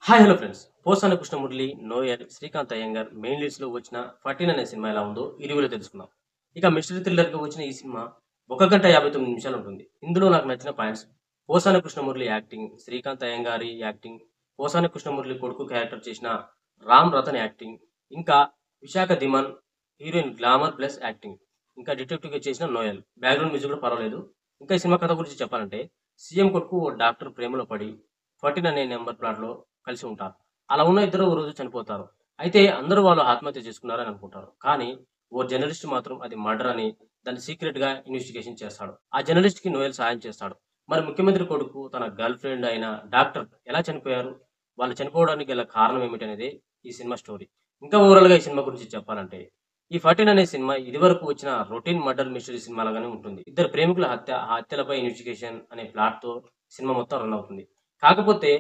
Hi hello friends. Posani Krishnamurali, Noel, Srikanth Iyengar main లీడ్స్‌లో వచ్చిన 14 అనే సినిమా ఎలా ఉందో ఈ రివ్యూలో తెలుసుకుందాం. ఇక మిస్టరీ థ్రిల్లర్‌గా వచ్చిన ఈ సినిమా 1 గంట 59 నిమిషాలు ఉంటుంది. ఇందులో నాకు నచ్చిన పాయింట్స్ పోసాని కృష్ణమురళి యాక్టింగ్, శ్రీకాంత్ అయ్యంగారి యాక్టింగ్, పోసాని కృష్ణమురళి కొడుకు క్యారెక్టర్ చేసిన రామ్ రతన్ యాక్టింగ్, ఇంకా Visakha Dhiman heroine glamour plus acting, ఇంకా డిటెక్టివ్‌గా చేసిన నోయల్. బ్యాక్‌గ్రౌండ్ మ్యూజిక్ కూడా పర్వాలేదు. ఇంకా ఈ సినిమా కథ గురించి చెప్పాలంటే సీఎం కొడుకు ఓ డాక్టర్ ప్రేమలో పడి 14 అనే నంబర్ ప్లాట్‌లో కలిసి ఉంటారు. అలా ఉన్న ఇద్దరు ఓ రోజు చనిపోతారు. అయితే అందరూ వాళ్ళు ఆత్మహత్య చేసుకున్నారని అనుకుంటారు. కానీ ఓ జర్నలిస్ట్ మాత్రం అది మర్డర్ అని దాన్ని సీక్రెట్‌గా ఇన్వెస్టిగేషన్ చేస్తాడు. ఆ జర్నలిస్ట్‌కి నోయల్ సహాయం చేస్తాడు. మరి ముఖ్యమంత్రి కొడుకు తన గర్ల్ ఫ్రెండ్ అయిన డాక్టర్ ఎలా చనిపోయారు? వాళ్ళు చనిపోవడానికి గల కారణం ఏమిటనేదే ఈ సినిమా స్టోరీ. ఇంకా ఓవరాల్‌గా ఈ సినిమా గురించి చెప్పాలంటే ఈ 14 అనే సినిమా ఇదివరకు వచ్చిన రొటీన్ మర్డర్ మిస్టరీ సినిమా లాగానే ఉంటుంది. ఇద్దరు ప్రేమికుల హత్య, ఆ హత్యలపై ఇన్వెస్టిగేషన్ అనే ప్లాట్‌తో సినిమా మొత్తం రన్ అవుతుంది. కాకపోతే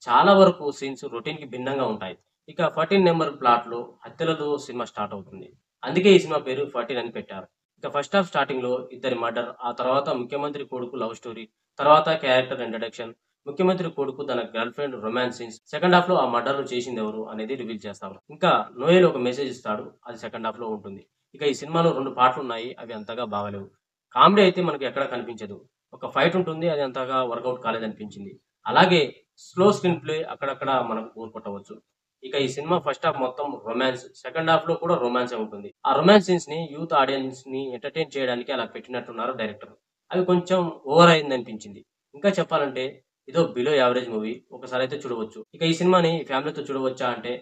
చాలా వరకు సీన్స్ రొటీన్‌కి భిన్నంగా ఉంటాయి. ఇక 14 నంబర్ ప్లాట్‌లో హత్యలతో సినిమా స్టార్ట్ అవుతుంది. అందుకే ఈ సినిమా పేరు 14 అని పెట్టారు. ఇక ఫస్ట్ హాఫ్ స్టార్టింగ్‌లో ఇద్దరి మర్డర్, ఆ తర్వాత ముఖ్యమంత్రి కొడుకు లవ్ స్టోరీ, తర్వాత క్యారెక్టర్ ఇంట్రడక్షన్, ముఖ్యమంత్రి కొడుకు తన girl friend romance scenes, second హాఫ్‌లో ఆ మర్డర్‌ను చేసిందెవరు అనేది రివీల్ చేస్తారు. ఇంకా నోయల్ ఒక మెసేజ్ ఇస్తాడు. అది సెకండ్ హాఫ్‌లో ఉంటుంది. ఇక ఈ సినిమాలో 2 పాటలున్నాయి. అవి అంతగా బాగాలేవు. కామెడీ అయితే మనకు ఎక్కడ కనిపించదు. ఒక ఫైట్ ఉంటుంది. అది అంతగా వర్కౌట్ కాలేదనిపించింది. అలాగే స్లో స్క్రీన్ ప్లే అక్కడక్కడ మనకు బోర్ కొట్టవచ్చు. ఇక ఈ సినిమా ఫస్ట్ హాఫ్ మొత్తం రొమాన్స్, సెకండ్ హాఫ్‌లో కూడా రొమాన్సే ఉంటుంది. ఆ రొమాన్స్ సీన్స్‌ని యూత్ ఆడియన్స్‌ని ఎంటర్‌టైన్ చేయడానికి అలా పెట్టినట్టున్నారు డైరెక్టర్. అవి కొంచెం ఓవర్ అయిందనిపించింది. ఇంకా చెప్పాలంటే ఇదో బిలో యావరేజ్ మూవీ. ఒకసారైతే చూడవచ్చు. ఇక ఈ సినిమాని ఫ్యామిలీతో చూడవచ్చా అంటే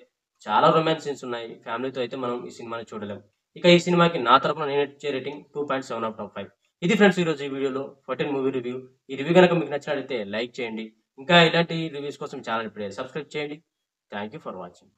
చాలా రొమాన్స్ సీన్స్ ఉన్నాయి. ఫ్యామిలీతో అయితే మనం ఈ సినిమాని చూడలేం. ఇక ఈ సినిమాకి నా తరపున నేనిచ్చే రేటింగ్ 2.7/5. ఇది ఫ్రెండ్స్ ఈరోజు ఈ వీడియోలో 14 మూవీ రివ్యూ. ఈ రివ్యూ గనక మీకు నచ్చినట్లయితే లైక్ చేయండి. ఇంకా ఇలాంటి రివ్యూస్ కోసం ఛానల్ ఇప్పుడే సబ్స్క్రైబ్ చేయండి. Thank you for watching.